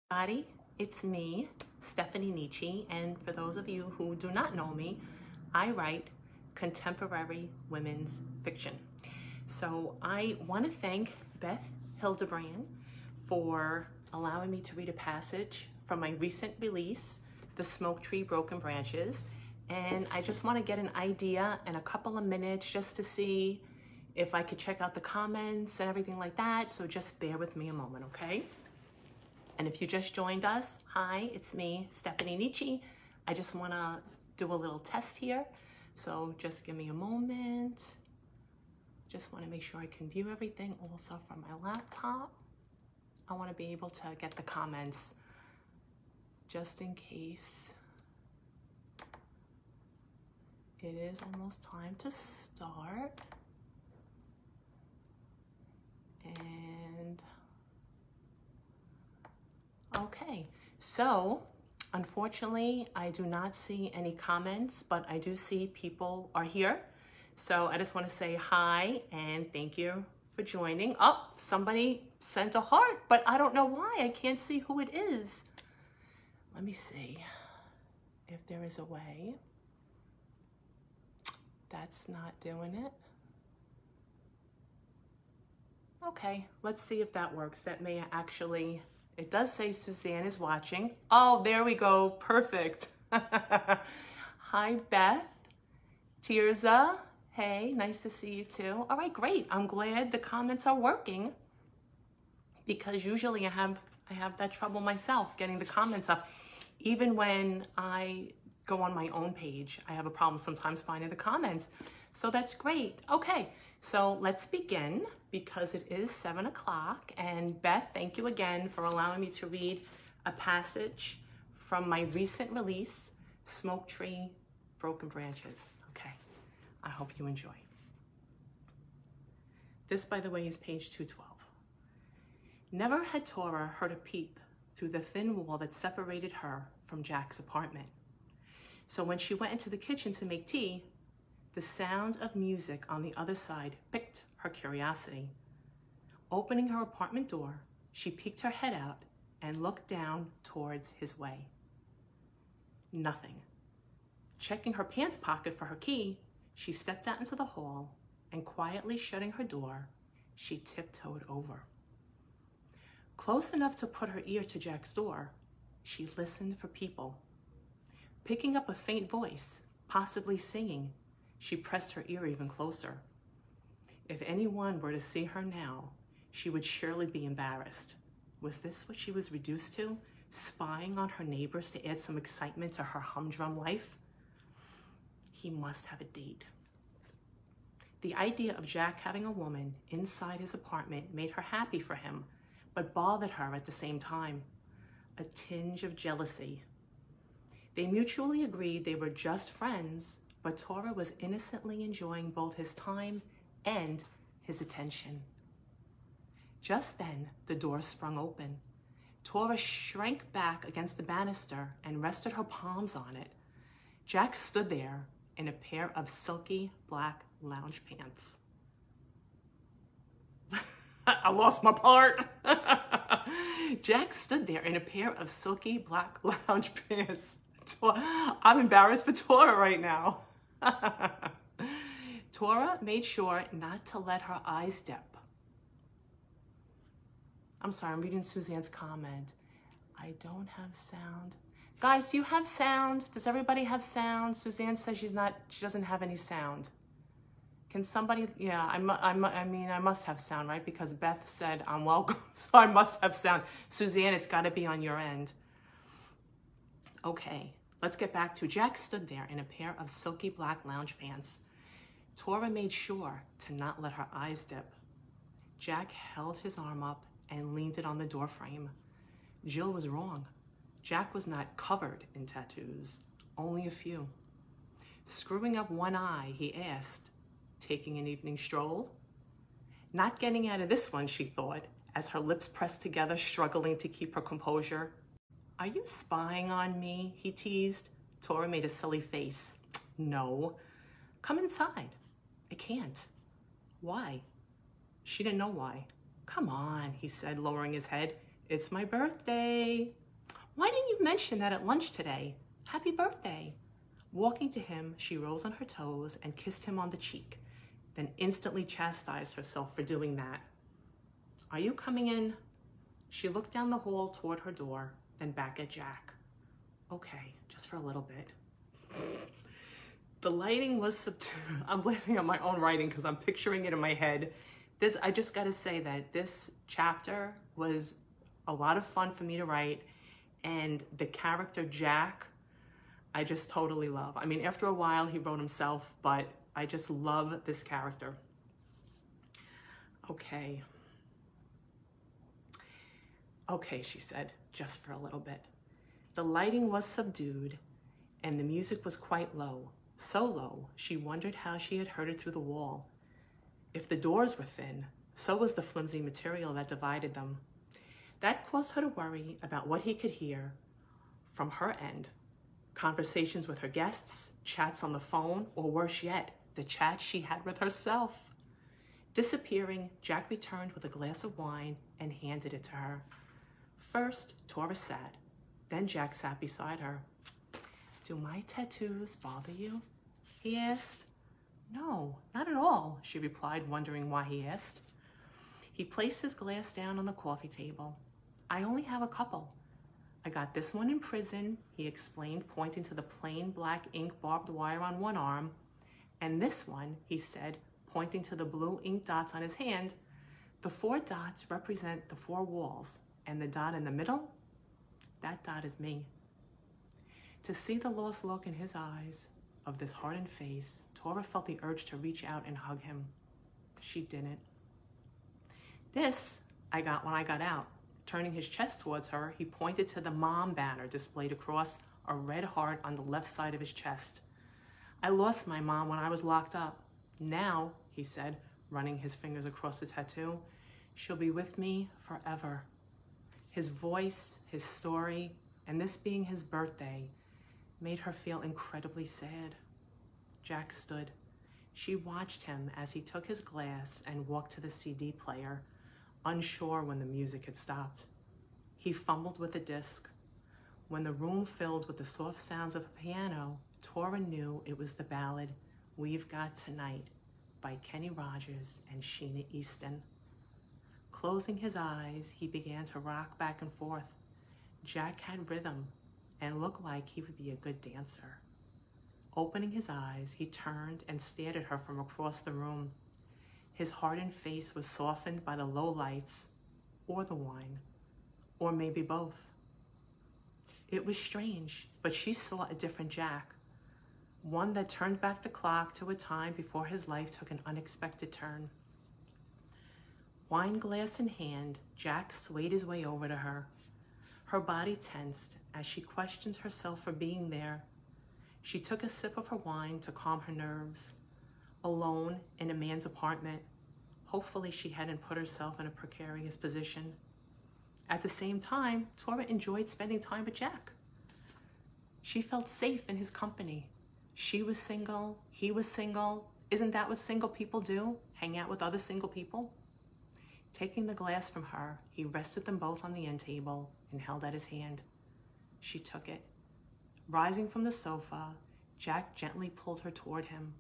Everybody, it's me, Stephanie Nietzsche, and for those of you who do not know me, I write contemporary women's fiction. So I want to thank Beth Hildebrand for allowing me to read a passage from my recent release, The Smoke Tree Broken Branches, and I just want to get an idea in a couple of minutes just to see if I could check out the comments and everything like that, so just bear with me a moment, okay? And if you just joined us, hi, it's me, Stephanie Nietzsche. I just want to do a little test here. So just give me a moment. Just want to make sure I can view everything also from my laptop. I want to be able to get the comments just in case. It is almost time to start. And okay, so unfortunately, I do not see any comments, but I do see people are here. So I just want to say hi and thank you for joining. Oh, somebody sent a heart, but I don't know why. I can't see who it is. Let me see if there is a way. That's not doing it. Okay, let's see if that works. That may actually... It does say Suzanne is watching. Oh, there we go. Perfect. Hi, Beth. Tirza. Hey, nice to see you too. All right, great. I'm glad the comments are working because usually I have that trouble myself getting the comments up. Even when I go on my own page, I have a problem sometimes finding the comments. So that's great. Okay, so let's begin because it is 7 o'clock. And Beth, thank you again for allowing me to read a passage from my recent release, Smoke Tree Broken Branches. Okay, I hope you enjoy. This, by the way, is page 212. Never had Tora heard a peep through the thin wall that separated her from Jack's apartment. So when she went into the kitchen to make tea, the sound of music on the other side piqued her curiosity. Opening her apartment door, she peeked her head out and looked down towards his way. Nothing. Checking her pants pocket for her key, she stepped out into the hall and quietly shutting her door, she tiptoed over. Close enough to put her ear to Jack's door, she listened for people. Picking up a faint voice, possibly singing, she pressed her ear even closer. If anyone were to see her now, she would surely be embarrassed. Was this what she was reduced to? Spying on her neighbors to add some excitement to her humdrum life? He must have a date. The idea of Jack having a woman inside his apartment made her happy for him, but bothered her at the same time. A tinge of jealousy. They mutually agreed they were just friends, but Tora was innocently enjoying both his time and his attention. Just then, the door sprung open. Tora shrank back against the banister and rested her palms on it. Jack stood there in a pair of silky black lounge pants. I lost my part. Jack stood there in a pair of silky black lounge pants. I'm embarrassed for Tora right now. Tora made sure not to let her eyes dip. I'm sorry, I'm reading Suzanne's comment. I don't have sound. Guys, do you have sound? Does everybody have sound? Suzanne says she doesn't have any sound. Can somebody, yeah, I mean, I must have sound, right? Because Beth said I'm welcome, so I must have sound. Suzanne, it's gotta be on your end. Okay, let's get back to Jack stood there in a pair of silky black lounge pants. Tora made sure to not let her eyes dip. Jack held his arm up and leaned it on the doorframe. Jill was wrong. Jack was not covered in tattoos, only a few. Screwing up one eye, he asked, taking an evening stroll? Not getting out of this one, she thought, as her lips pressed together, struggling to keep her composure. Are you spying on me? He teased. Tora made a silly face. No. Come inside. I can't. Why? She didn't know why. Come on, he said, lowering his head. It's my birthday. Why didn't you mention that at lunch today? Happy birthday. Walking to him, she rose on her toes and kissed him on the cheek, then instantly chastised herself for doing that. Are you coming in? She looked down the hall toward her door, then back at Jack. Okay, just for a little bit. The lighting was subdued. I'm laughing at my own writing because I'm picturing it in my head. I just gotta say that this chapter was a lot of fun for me to write, and the character Jack, I just totally love. I mean, after a while he wrote himself, but I just love this character. Okay. Okay, she said, just for a little bit. The lighting was subdued and the music was quite low. So low, she wondered how she had heard it through the wall. If the doors were thin, so was the flimsy material that divided them. That caused her to worry about what he could hear from her end. Conversations with her guests, chats on the phone, or worse yet, the chat she had with herself. Disappearing, Jack returned with a glass of wine and handed it to her. First, Tora sat. Then Jack sat beside her. Do my tattoos bother you? He asked. No, not at all, she replied, wondering why he asked. He placed his glass down on the coffee table. I only have a couple. I got this one in prison, he explained, pointing to the plain black ink barbed wire on one arm. And this one, he said, pointing to the blue ink dots on his hand. The 4 dots represent the 4 walls, and the dot in the middle, that dot is me. To see the lost look in his eyes of this hardened face, Tora felt the urge to reach out and hug him. She didn't. This I got when I got out. Turning his chest towards her, he pointed to the mom banner displayed across a red heart on the left side of his chest. I lost my mom when I was locked up. Now, he said, running his fingers across the tattoo, she'll be with me forever. His voice, his story, and this being his birthday made her feel incredibly sad. Jack stood. She watched him as he took his glass and walked to the CD player, unsure when the music had stopped. He fumbled with the disc. When the room filled with the soft sounds of a piano, Tora knew it was the ballad We've Got Tonight by Kenny Rogers and Sheena Easton. Closing his eyes, he began to rock back and forth. Jack had rhythm and looked like he would be a good dancer. Opening his eyes, he turned and stared at her from across the room. His hardened face was softened by the low lights, or the wine, or maybe both. It was strange, but she saw a different Jack, one that turned back the clock to a time before his life took an unexpected turn. Wine glass in hand, Jack swayed his way over to her. Her body tensed as she questioned herself for being there. She took a sip of her wine to calm her nerves. Alone in a man's apartment, hopefully she hadn't put herself in a precarious position. At the same time, Tora enjoyed spending time with Jack. She felt safe in his company. She was single, he was single. Isn't that what single people do? Hang out with other single people? Taking the glass from her, he rested them both on the end table and held out his hand. She took it. Rising from the sofa, Jack gently pulled her toward him.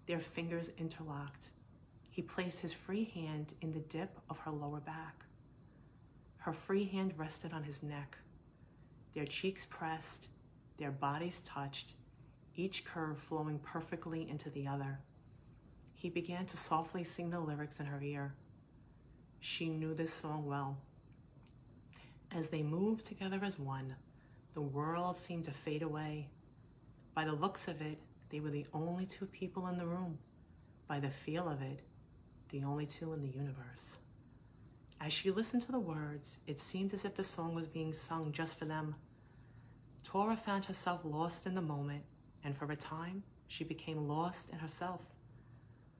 Their fingers interlocked. He placed his free hand in the dip of her lower back. Her free hand rested on his neck. Their cheeks pressed, their bodies touched, each curve flowing perfectly into the other. He began to softly sing the lyrics in her ear. She knew this song well. As they moved together as one, the world seemed to fade away. By the looks of it, they were the only 2 people in the room. By the feel of it, the only 2 in the universe. As she listened to the words, it seemed as if the song was being sung just for them. Tora found herself lost in the moment, and for a time, she became lost in herself.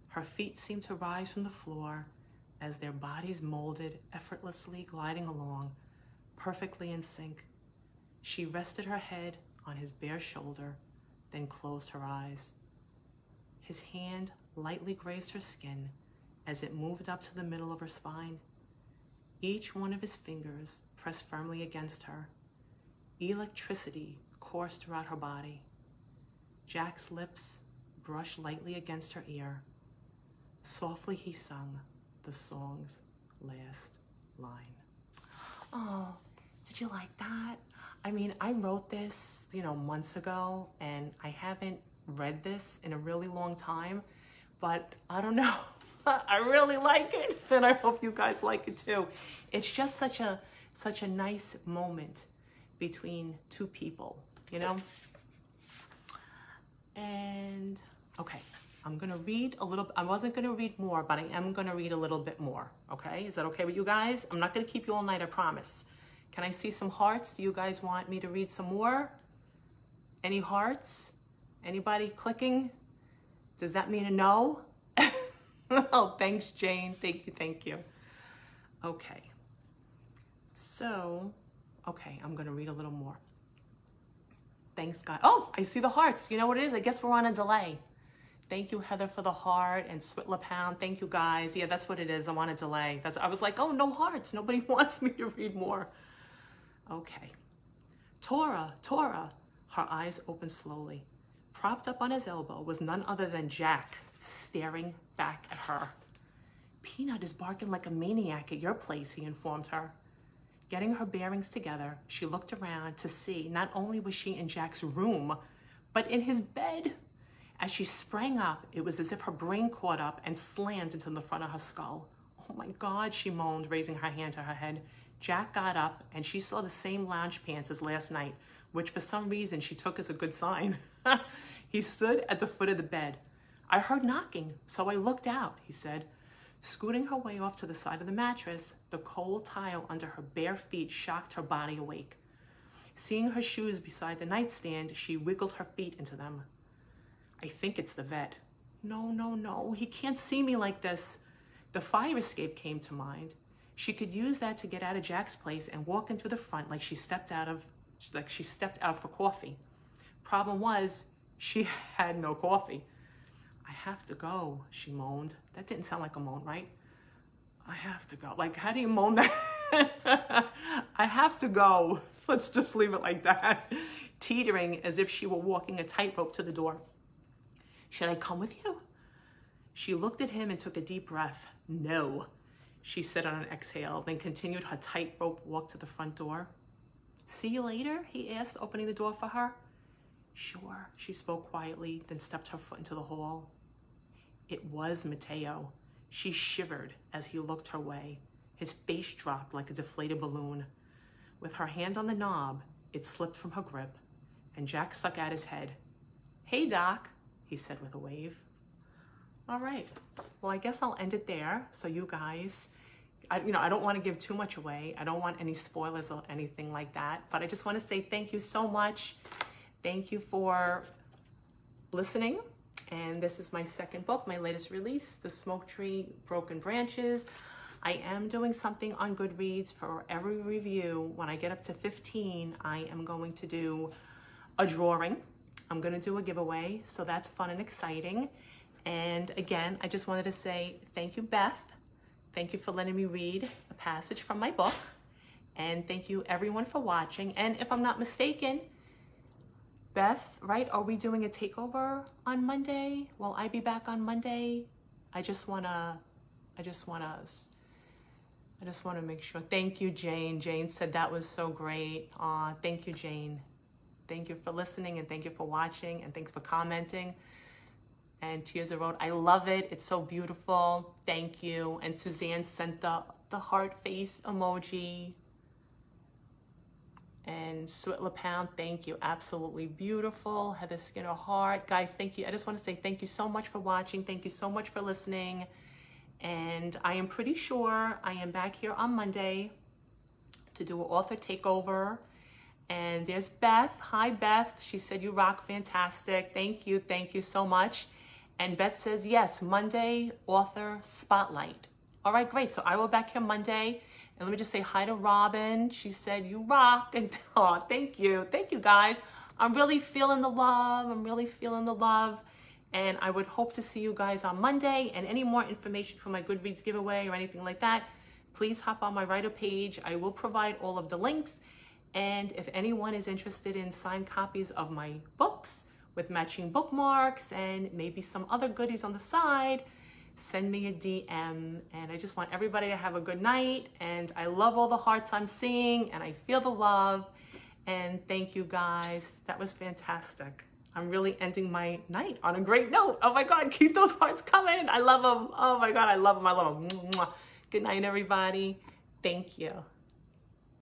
Her feet seemed to rise from the floor as their bodies molded, effortlessly gliding along, perfectly in sync. She rested her head on his bare shoulder, then closed her eyes. His hand lightly grazed her skin as it moved up to the middle of her spine. Each one of his fingers pressed firmly against her. Electricity coursed throughout her body. Jack's lips brushed lightly against her ear. Softly he sung the song's last line. Oh, did you like that? I mean, I wrote this, months ago, and I haven't read this in a really long time, but I don't know. I really like it, and I hope you guys like it too. It's just such a nice moment between two people, And okay, I'm gonna read a little. I wasn't gonna read more, but I am gonna read a little bit more. Okay, is that okay with you guys? I'm not gonna keep you all night, I promise. Can I see some hearts? Do you guys want me to read some more? Any hearts? Anybody clicking? Does that mean a no? Oh, thanks, Jane. Thank you. Okay. So, okay, I'm going to read a little more. Thanks, God. Oh, I see the hearts. You know what it is? I guess we're on a delay. Thank you, Heather, for the heart, and Switla Pound. Thank you, guys. Yeah, that's what it is. I'm on a delay. I was like, oh, no hearts. Nobody wants me to read more. Okay. Tora. Her eyes opened slowly. Propped up on his elbow was none other than Jack, staring back at her. Peanut is barking like a maniac at your place, he informed her. Getting her bearings together, she looked around to see not only was she in Jack's room, but in his bed. As she sprang up, it was as if her brain caught up and slammed into the front of her skull. Oh my God, she moaned, raising her hand to her head. Jack got up and she saw the same lounge pants as last night, which for some reason she took as a good sign. He stood at the foot of the bed. I heard knocking, so I looked out, he said. Scooting her way off to the side of the mattress, the cold tile under her bare feet shocked her body awake. Seeing her shoes beside the nightstand, she wiggled her feet into them. I think it's the vet. No, he can't see me like this. The fire escape came to mind. She could use that to get out of Jack's place and walk in through the front like she stepped out for coffee. Problem was, she had no coffee. I have to go, she moaned. That didn't sound like a moan, right? I have to go. Like, how do you moan that? I have to go. Let's just leave it like that. Teetering as if she were walking a tightrope to the door. Should I come with you? She looked at him and took a deep breath. No, she said on an exhale, then continued her tightrope walk to the front door. See you later, he asked, opening the door for her. Sure, she spoke quietly, then stepped her foot into the hall. It was Mateo. She shivered as he looked her way. His face dropped like a deflated balloon. With her hand on the knob, it slipped from her grip, and Jack stuck out his head. Hey, Doc, he said with a wave. All right, well, I guess I'll end it there. So you guys, I don't want to give too much away. I don't want any spoilers or anything like that, but I just want to say thank you so much. Thank you for listening. And this is my second book, my latest release, The Smoke Tree Broken Branches. I am doing something on Goodreads for every review. When I get up to 15, I am going to do a drawing. I'm going to do a giveaway, so that's fun and exciting. And again, I just wanted to say thank you, Beth. Thank you for letting me read a passage from my book. And thank you, everyone, for watching. And if I'm not mistaken, Beth, right? Are we doing a takeover on Monday? Will I be back on Monday? I just wanna make sure. Thank you, Jane. Jane said that was so great. Thank you, Jane. Thank you for listening, and thank you for watching, and thanks for commenting. And Tears of Road, I love it. It's so beautiful. Thank you. And Suzanne sent the heart face emoji. And Switla Pound, thank you. Absolutely beautiful. Heather Skinner heart. Guys, thank you. I just want to say thank you so much for watching. Thank you so much for listening. And I am pretty sure I am back here on Monday to do an author takeover. And there's Beth. Hi, Beth. She said, you rock, fantastic. Thank you. Thank you so much. And Beth says, yes, Monday author spotlight. All right, great. So I will be back here Monday. And let me just say hi to Robin. She said, you rock. And oh, thank you. Thank you, guys. I'm really feeling the love. I'm really feeling the love. And I would hope to see you guys on Monday. And any more information for my Goodreads giveaway or anything like that, please hop on my writer page. I will provide all of the links. And if anyone is interested in signed copies of my books with matching bookmarks and maybe some other goodies on the side, send me a DM. And I just want everybody to have a good night. And I love all the hearts I'm seeing, and I feel the love. And thank you guys. That was fantastic. I'm really ending my night on a great note. Oh my God, keep those hearts coming. I love them. Oh my God, I love them. I love them. Good night, everybody. Thank you.